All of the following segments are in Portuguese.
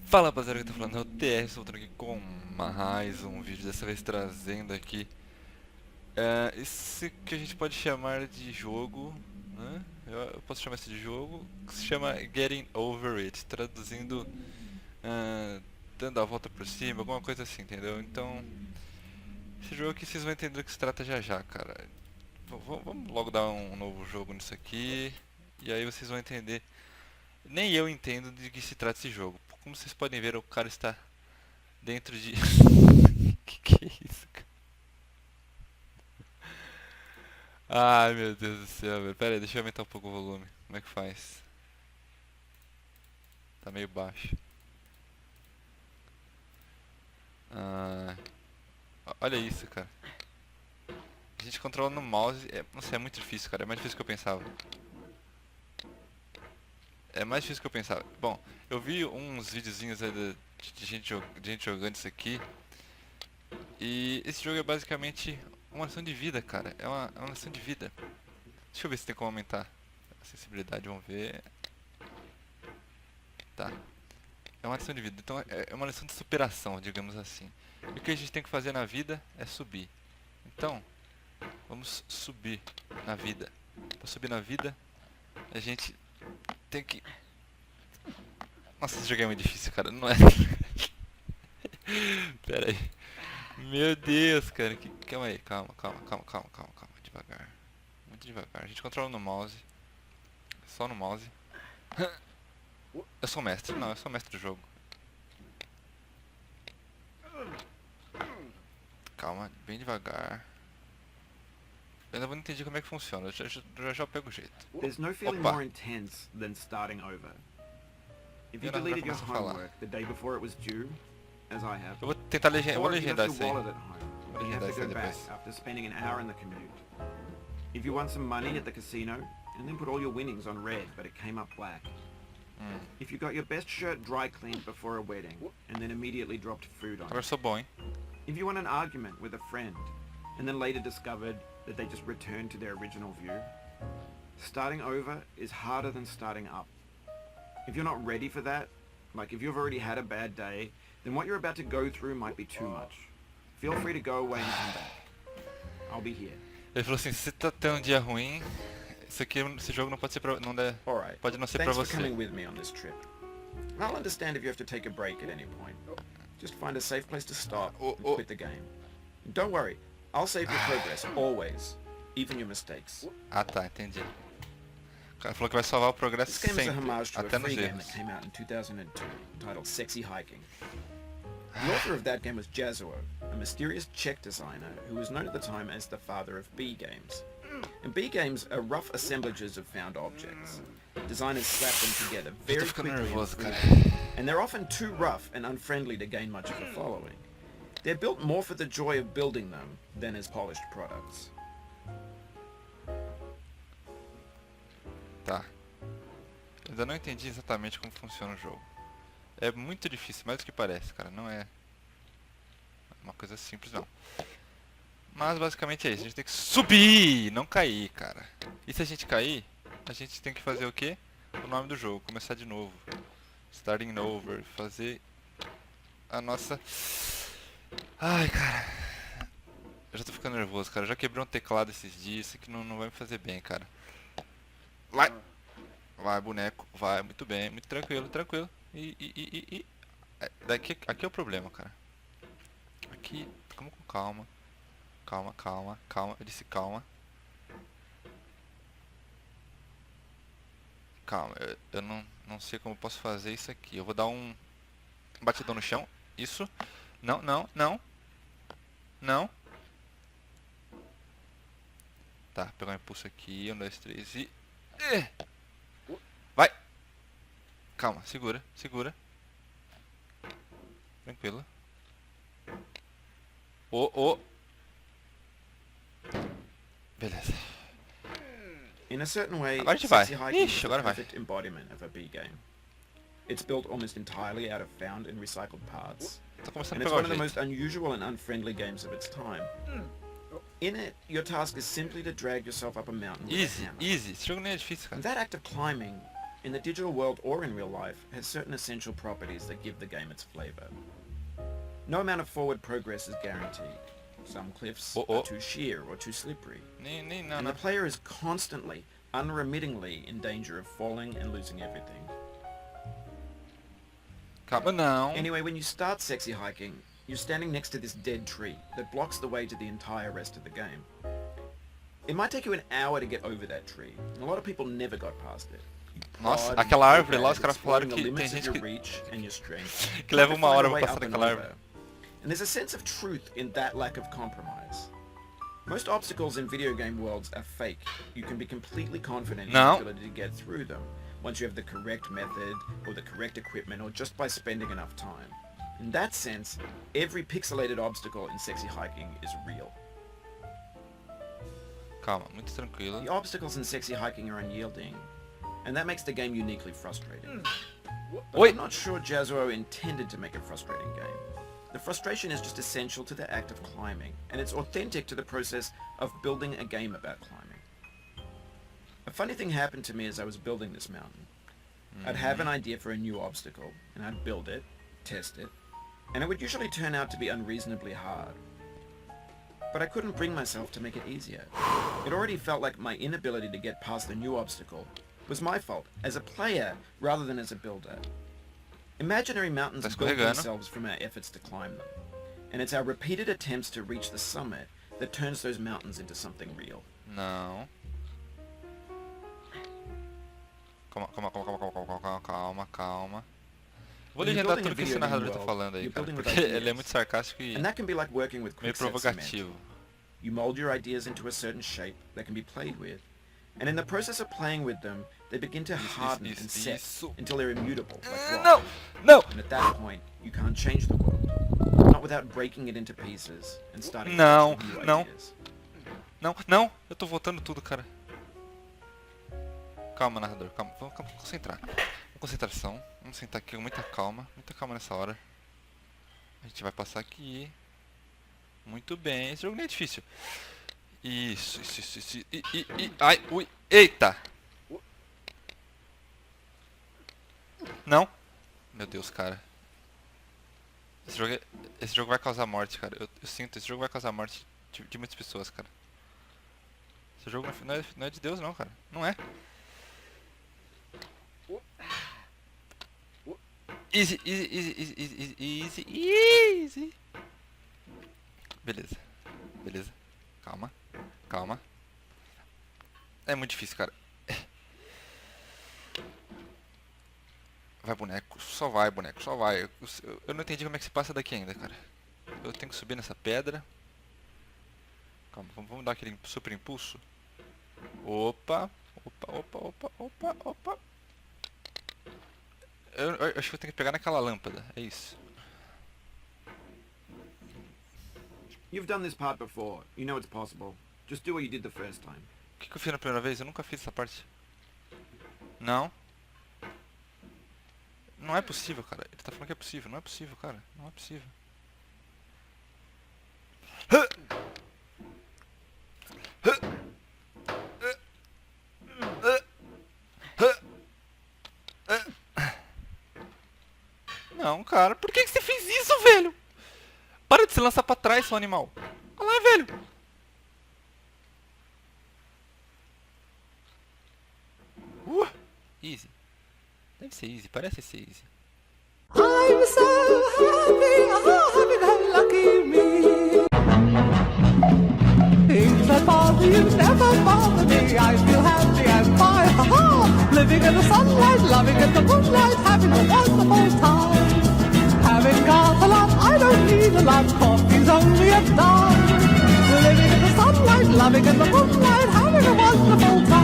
Fala rapaziada, que tá falando é o TR, estou voltando aqui com mais um vídeo, dessa vez trazendo aqui esse que a gente pode chamar de jogo, né? Eu posso chamar esse de jogo, que se chama Getting Over It, traduzindo dando a volta por cima, alguma coisa assim, entendeu? Então, esse jogo aqui vocês vão entender do que se trata já já, cara. Vamos logo dar um novo jogo nisso aqui, e aí vocês vão entender. Nem eu entendo de que se trata esse jogo. Como vocês podem ver, o cara está dentro de... que é isso, cara? Ai, meu Deus do céu, velho. Pera aí, deixa eu aumentar um pouco o volume. Como é que faz? Tá meio baixo. Ah, olha isso, cara. A gente controla no mouse. Não sei, é muito difícil, cara. É mais difícil que eu pensava. É mais difícil que eu pensava. Bom, eu vi uns videozinhos aí de gente jogando isso aqui. E esse jogo é basicamente uma lição de vida, cara. É uma lição de vida. Deixa eu ver se tem como aumentar a sensibilidade, vamos ver. Tá. É uma lição de vida, então é uma lição de superação, digamos assim. E o que a gente tem que fazer na vida é subir. Então, vamos subir na vida. Para subir na vida, a gente tem que... Nossa, esse jogo é muito difícil, cara. Não é... Pera aí. Meu Deus, cara. Calma aí, calma. Devagar. Muito devagar. A gente controla no mouse. Só no mouse. Eu sou mestre. Não, eu sou mestre do jogo. Calma, bem devagar. Eu ainda não entendi como é que funciona. Eu já pego o jeito. There's no feeling Opa! more intense than starting over. If you Eu já deleted your começo a falar. homework the day before it was due, as I have, Eu vou tentar legendar. Eu vou or if you legendar left isso your aí. wallet at home, Vou but you have legendar to isso aí go back depois. after spending an hour in the commute. If you won some money at the casino and then put all your winnings on red, but it came up black. If you got your best shirt dry cleaned before a wedding and then immediately dropped food on Agora eu it. sou bom, hein? If you won an argument with a friend and then later discovered that they just returned to their original view. Starting over is harder than starting up. If you're not ready for that, like if you've already had a bad day, then what you're about to go through might be too much. Feel free to go away and come back. I'll be here. Ele falou assim, se você tá tendo um dia ruim, esse jogo não pode ser pra, não dá, Alright, pode não ser pra thanks for você. coming with me on this trip. I'll understand if you have to take a break at any point. Just find a safe place to stop and quit the game. Don't worry, I'll save your progress, always. Even your mistakes. Ah tá, entendi. O cara falou que vai salvar o progresso This game is a sempre, homage to a até nos free game erros. that came out in 2002, titled Sexy Hiking. The author of that game was Jazuo, a mysterious Czech designer who was known at the time as the father of B games. And B games are rough assemblages of found objects. Designers slap them together Eu tô very ficando quickly nervoso, and cara. freely, and they're often too rough and unfriendly to gain much of a following. They're built more for the joy of building them than as polished products. Tá. Eu ainda não entendi exatamente como funciona o jogo. É muito difícil, mais do que parece, cara. Não é uma coisa simples, não. Mas basicamente é isso. A gente tem que subir, não cair, cara. E se a gente cair, a gente tem que fazer o quê? O nome do jogo, começar de novo. Starting over, fazer a nossa... Ai, cara. Eu já tô ficando nervoso, cara. Eu já quebrei um teclado esses dias, isso aqui não vai me fazer bem, cara. Vai! Vai, boneco. Vai, muito bem, muito tranquilo. Aqui é o problema, cara. Aqui, vamos com calma. Calma. Eu disse calma. Calma, eu não sei como eu posso fazer isso aqui. Eu vou dar um batidão no chão. Isso. Não. Tá, pegar um impulso aqui. 1, 2, 3 e... Vai! Calma, segura. Tranquilo. Beleza. In a certain way, Agora a gente vai. Sexy Hiking is Ixi, the agora vai. perfect embodiment of a B game. It's built almost entirely out of found and recycled parts, Tô começando and a it's pegar one o of the most jeito. unusual and unfriendly games of its time. In it, your task is simply to drag yourself up a mountain with a hammer. Easy. Esse jogo nem é difícil, And cara. that act of climbing in the digital world or in real life, has certain essential properties that give the game its flavor. No amount of forward progress is guaranteed. Some cliffs are too sheer or too slippery. And the player is constantly, unremittingly in danger of falling and losing everything. Calma não. Anyway, when you start sexy hiking, you're standing next to this dead tree that blocks the way to the entire rest of the game. It might take you an hour to get over that tree, and a lot of people never got past it. Nossa, aquela árvore lá, os caras falaram que tem gente que leva uma hora pra passar naquela árvore. And there's a sense of truth in that lack of compromise. Most obstacles in video game worlds are fake. You can be completely confident in your ability to get through them once you have the correct method or the correct equipment or just by spending enough time. In that sense, every pixelated obstacle in sexy hiking is real. Calma, muito tranquilo. The obstacles in sexy hiking are unyielding, and that makes the game uniquely frustrating. But I'm not sure Jazuo intended to make a frustrating game. The frustration is just essential to the act of climbing, and it's authentic to the process of building a game about climbing. A funny thing happened to me as I was building this mountain. I'd have an idea for a new obstacle, and I'd build it, test it, and it would usually turn out to be unreasonably hard. But I couldn't bring myself to make it easier. It already felt like my inability to get past the new obstacle was my fault, as a player rather than as a builder. Imaginary mountains build themselves from our efforts to climb them, and it's our repeated attempts to reach the summit that turns those mountains into something real. Não. Calma. Vou legendar tudo que esse narrador tá falando aí, cara, porque ele é muito sarcástico e meio provocativo. You mold your ideas into a certain shape that can be played with, and in the process of playing with them, they begin to harden and set until they're immutable, like rock. No! And at that point, you can't change the world, not without breaking it into pieces and starting Não, fresh with new não. ideas. Não, eu tô voltando tudo, cara. Calma, narrador, calma, vamos concentrar. Concentração, vamos sentar aqui com muita calma nessa hora. A gente vai passar aqui. Muito bem, esse jogo nem é difícil. Isso. Ai, ui, eita! Não! Meu Deus, cara. Esse jogo vai causar morte, cara. Eu sinto, esse jogo vai causar morte de muitas pessoas, cara. Esse jogo não é de Deus não, cara. Não é. Easy. Beleza. Calma. É muito difícil, cara. Vai, boneco. Só vai. Eu não entendi como é que se passa daqui ainda, cara. Eu tenho que subir nessa pedra. Calma, vamos dar aquele super impulso. Opa. Eu acho que eu tenho que pegar naquela lâmpada, é isso. You've done this part before. You know it's possible. Just do what you did the first time. O que eu fiz na primeira vez? Eu nunca fiz essa parte. Não. Não é possível, cara. Ele tá falando que é possível. Não é possível, cara. Não é possível. Não, cara. Por que você fez isso, velho? Para de se lançar pra trás, seu animal. Olha lá, velho. Easy. Deve ser easy. Parece ser easy. I'm so happy, oh, lucky me. Things that bother you never bother me. I feel happy and fine, ha-ha. Living in the sunlight, loving in the moonlight, having a wonderful time. Having got a lot, I don't need a lot. Coffee's only a dime. Living in the sunlight, loving in the moonlight, having a wonderful time.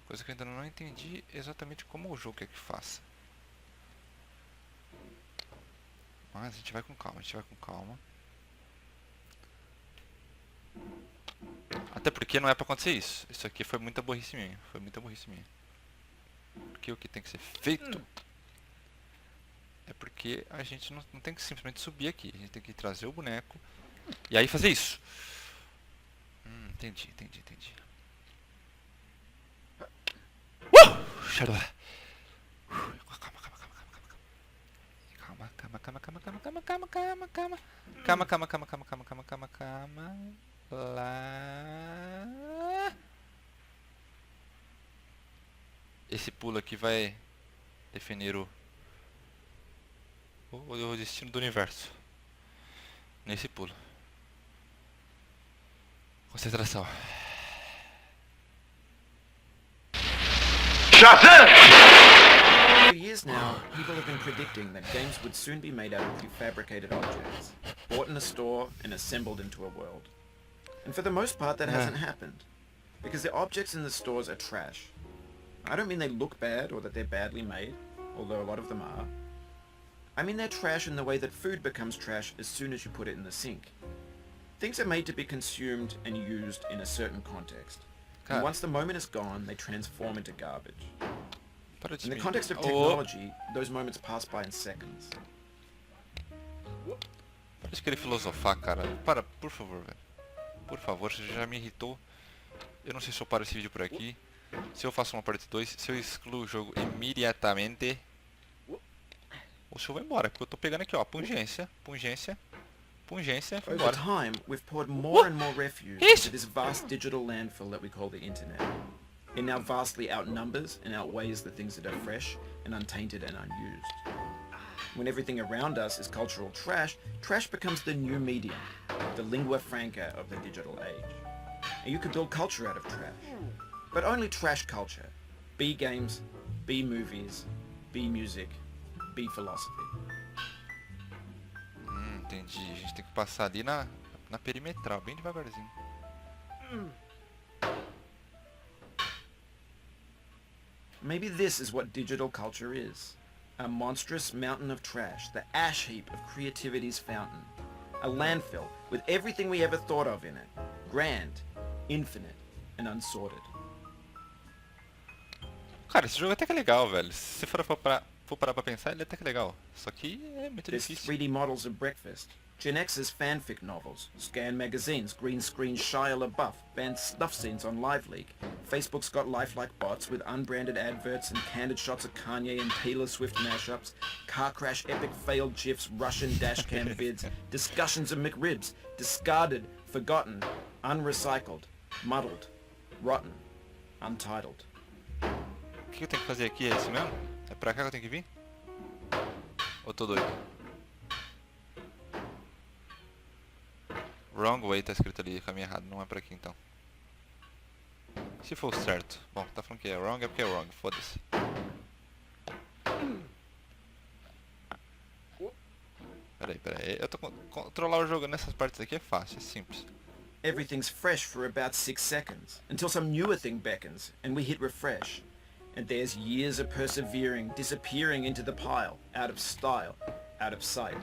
Coisa que eu ainda não entendi exatamente como o jogo quer que faça. Mas a gente vai com calma, Até porque não é pra acontecer isso. Isso aqui foi muita burrice minha. Porque o que tem que ser feito é porque a gente não tem que simplesmente subir aqui. A gente tem que trazer o boneco e aí fazer isso. Entendi. Calma, calma. Lá. Esse pulo aqui vai definir o destino do universo. Nesse pulo. Concentração. For years now, people have been predicting that games would soon be made out of prefabricated objects, bought in a store and assembled into a world. And for the most part, that hasn't happened, because the objects in the stores are trash. I don't mean they look bad or that they're badly made, although a lot of them are. I mean they're trash in the way that food becomes trash as soon as you put it in the sink. Things are made to be consumed and used in a certain context. And once the moment is gone, they transform into garbage. In the context of technology, those moments pass by in seconds. Para de querer filosofar, cara. Para, por favor, velho. Por favor, você já me irritou. Eu não sei se eu paro esse vídeo por aqui. Se eu faço uma parte 2, se eu excluo o jogo imediatamente. Ou se eu vou embora, porque eu tô pegando aqui, ó. Pungência. Fui Over embora. time, we've poured more and more refuse into this vast digital landfill that we call the internet. It now vastly outnumbers and outweighs the things that are fresh and untainted and unused. When everything around us is cultural trash, trash becomes the new medium, the lingua franca of the digital age. And you can build culture out of trash. But only trash culture. B games, B movies, B music, B philosophy. Entendi. A gente tem que passar ali na perimetral, bem devagarzinho. Maybe this is what digital culture is. A monstrous mountain of trash, the ash heap of creativity's fountain. A landfill with everything we ever thought of in it. Grand, infinite, and unsorted. Cara, esse jogo até que é legal, velho. Se você for parar pra pensar, ele é até que legal. Só que é muito There's difícil. 3D models of breakfast. Gen X's fanfic novels, scan magazines, green screen Shia LaBeouf, banned snuff scenes on LiveLeak. Facebook's got lifelike bots with unbranded adverts and candid shots of Kanye and Taylor Swift mashups, car crash epic failed GIFs, Russian dashcam vids, discussions of McRibs, discarded, forgotten, unrecycled, muddled, rotten, untitled. O que eu tenho que fazer aqui? É isso mesmo? É pra cá que eu tenho que vir? Ou tô doido? Wrong way tá escrito ali, caminho errado, não é pra aqui então. Se for certo. Bom, tá falando que é wrong, é porque é wrong, foda-se. Peraí. Eu tô controlar o jogo nessas partes aqui é fácil, é simples. Everything's fresh for about 6 seconds, until some newer thing beckons, and we hit refresh. And there's years of persevering, disappearing into the pile, out of style, out of sight.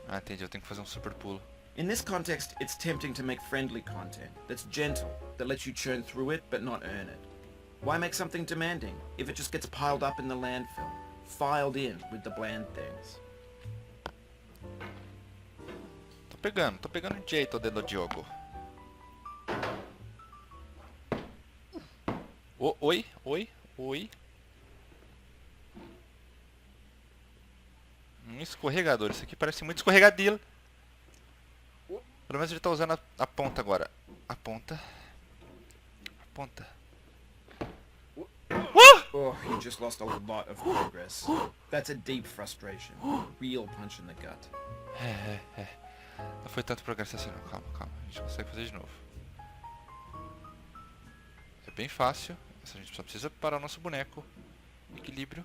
Ah, entendi, eu tenho que fazer um super pulo. In this context, it's tempting to make friendly content, that's gentle, that lets you churn through it but not earn it. Why make something demanding, if it just gets piled up in the landfill, filed in with the bland things? Tô pegando o jeito do jogo. Oi. Um escorregador, isso aqui parece muito escorregadio. Pelo menos ele tá usando a ponta agora. A ponta. Oh, you just lost a lot of progress. That's a deep frustration. A real punch in the gut. Não foi tanto progresso assim não, calma. A gente consegue fazer de novo. É bem fácil. A gente só precisa parar o nosso boneco. Equilíbrio.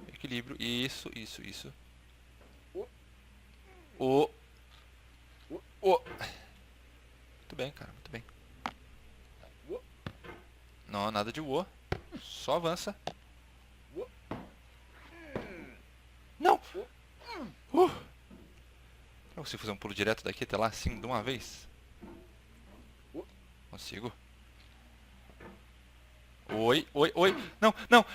Isso. Muito bem, cara, muito bem. Não, nada de o. Só avança. Não! Eu consigo fazer um pulo direto daqui até lá, assim, de uma vez? Consigo. Oi. Não!